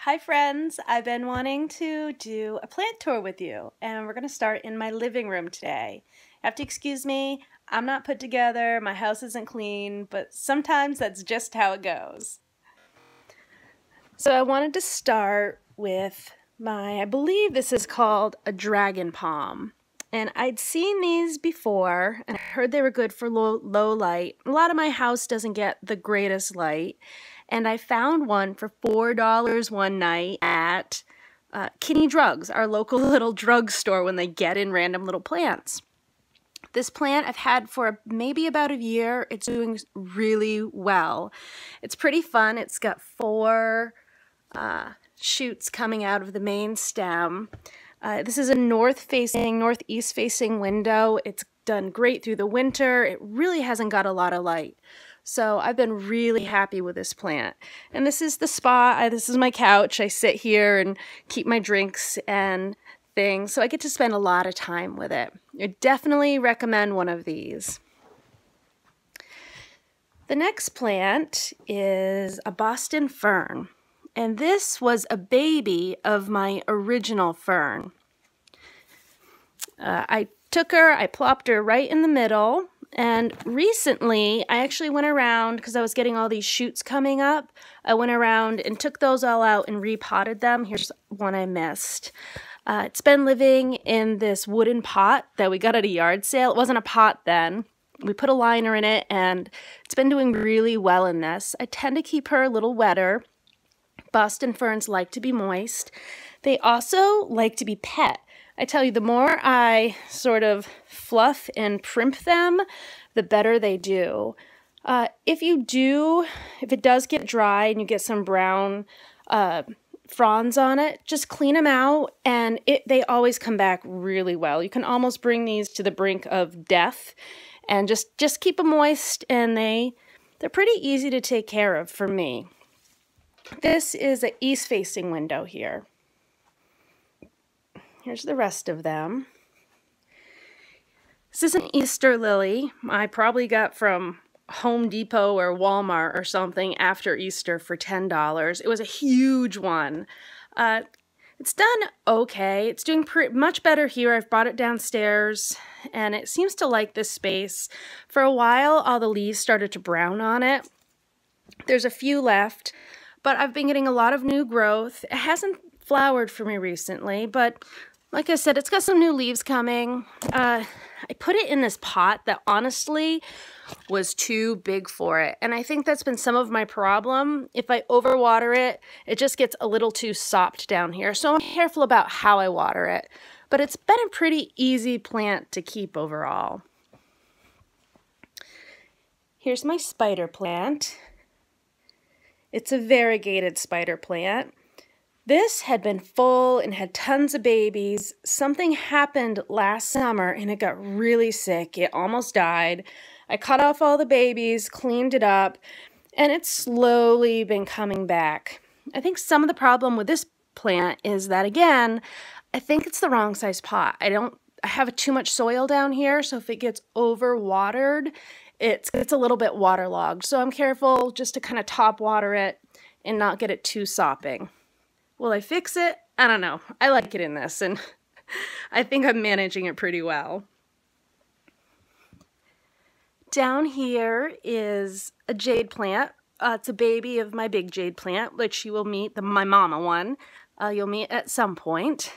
Hi friends, I've been wanting to do a plant tour with you and we're going to start in my living room today. You have to excuse me, I'm not put together, my house isn't clean, but sometimes that's just how it goes. So I wanted to start with I believe this is called a dragon palm. And I'd seen these before and I heard they were good for low light. A lot of my house doesn't get the greatest light. And I found one for $4 one night at Kinney Drugs, our local little drugstore when they get in random little plants. This plant I've had for maybe about a year. It's doing really well. It's pretty fun. It's got four shoots coming out of the main stem. This is a northeast-facing window. It's done great through the winter. It really hasn't got a lot of light. So I've been really happy with this plant. And this is the spot. This is my couch. I sit here and keep my drinks and things. So I get to spend a lot of time with it. I definitely recommend one of these. The next plant is a Boston fern. And this was a baby of my original fern. I took her, I plopped her right in the middle, and recently I actually went around, because I was getting all these shoots coming up, I went around and took those all out and repotted them. Here's one I missed. It's been living in this wooden pot that we got at a yard sale. It wasn't a pot then. We put a liner in it, and it's been doing really well in this. I tend to keep her a little wetter. Boston ferns like to be moist. They also like to be pet. I tell you, the more I sort of fluff and primp them, the better they do. If it does get dry and you get some brown fronds on it, just clean them out and they always come back really well. You can almost bring these to the brink of death and just keep them moist, and they're pretty easy to take care of for me. This is an east-facing window here. Here's the rest of them. This is an Easter lily I probably got from Home Depot or Walmart or something after Easter for $10. It was a huge one. It's done okay. It's doing much better here. I've brought it downstairs and it seems to like this space. For a while, all the leaves started to brown on it. There's a few left, but I've been getting a lot of new growth. It hasn't flowered for me recently, but like I said, it's got some new leaves coming. I put it in this pot that honestly was too big for it. And I think that's been some of my problem. If I overwater it, it just gets a little too sopped down here. So I'm careful about how I water it. But it's been a pretty easy plant to keep overall. Here's my spider plant. It's a variegated spider plant. This had been full and had tons of babies. Something happened last summer and it got really sick. It almost died. I cut off all the babies, cleaned it up, and it's slowly been coming back. I think some of the problem with this plant is that, again, I think it's the wrong size pot. I have too much soil down here, so if it gets overwatered, it's a little bit waterlogged. So I'm careful just to kind of top water it and not get it too sopping. Will I fix it? I don't know. I like it in this, and I think I'm managing it pretty well. Down here is a jade plant. It's a baby of my big jade plant, which you will meet, my mama one, you'll meet at some point.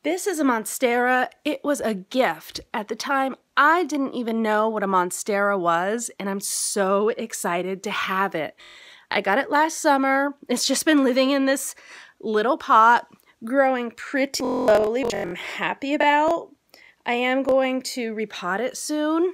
This is a monstera. It was a gift. At the time, I didn't even know what a monstera was, and I'm so excited to have it. I got it last summer. It's just been living in this little pot, growing pretty slowly, which I'm happy about. I am going to repot it soon.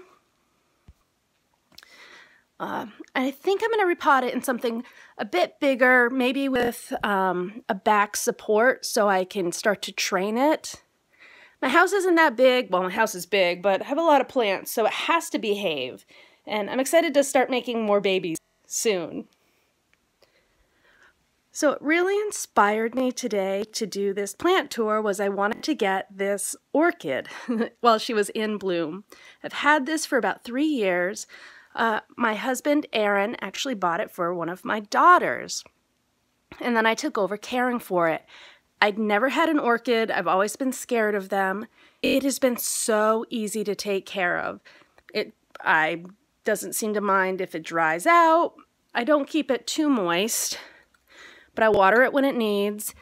I think I'm going to repot it in something a bit bigger, maybe with a back support so I can start to train it. My house isn't that big. Well, my house is big, but I have a lot of plants, so it has to behave. And I'm excited to start making more babies soon. So what really inspired me today to do this plant tour was I wanted to get this orchid while she was in bloom. I've had this for about 3 years. My husband, Aaron, actually bought it for one of my daughters. And then I took over caring for it. I'd never had an orchid. I've always been scared of them. It has been so easy to take care of. I doesn't seem to mind if it dries out. I don't keep it too moist, but I water it when it needs.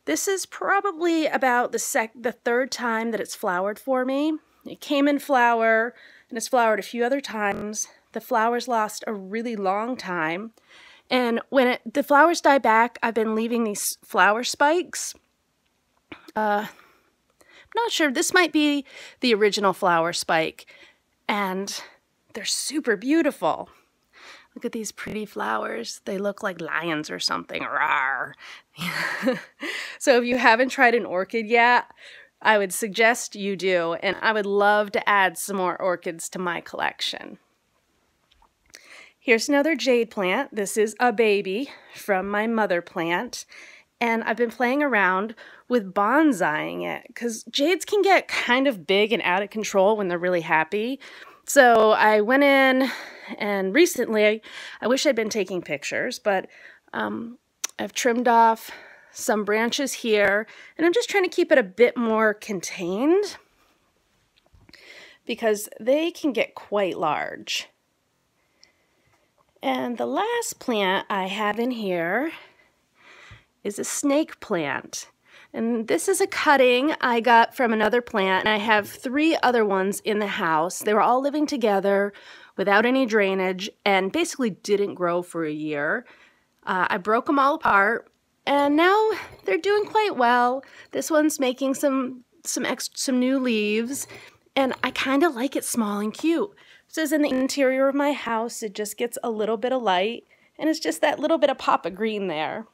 This is probably about the third time that it's flowered for me. It came in flower and it's flowered a few other times. The flowers last a really long time. And when the flowers die back, I've been leaving these flower spikes. I'm not sure. This might be the original flower spike. And they're super beautiful. Look at these pretty flowers. They look like lions or something. Rawr. So if you haven't tried an orchid yet, I would suggest you do. And I would love to add some more orchids to my collection. Here's another jade plant. This is a baby from my mother plant. And I've been playing around with bonsaiing it because jades can get kind of big and out of control when they're really happy. So I went in and recently, I wish I'd been taking pictures, but I've trimmed off some branches here and I'm just trying to keep it a bit more contained because they can get quite large. And the last plant I have in here is a snake plant. And this is a cutting I got from another plant, and I have 3 other ones in the house. They were all living together without any drainage and basically didn't grow for a year. I broke them all apart, and now they're doing quite well. This one's making some new leaves, and I kind of like it small and cute. So it's in the interior of my house. It just gets a little bit of light, and it's just that little bit of pop of green there.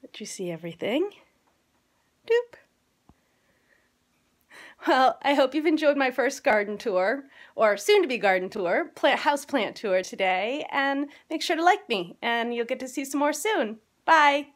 Did you see everything? Doop. Well, I hope you've enjoyed my first garden tour, or soon-to-be garden tour, houseplant tour today, and make sure to like me, and you'll get to see some more soon. Bye!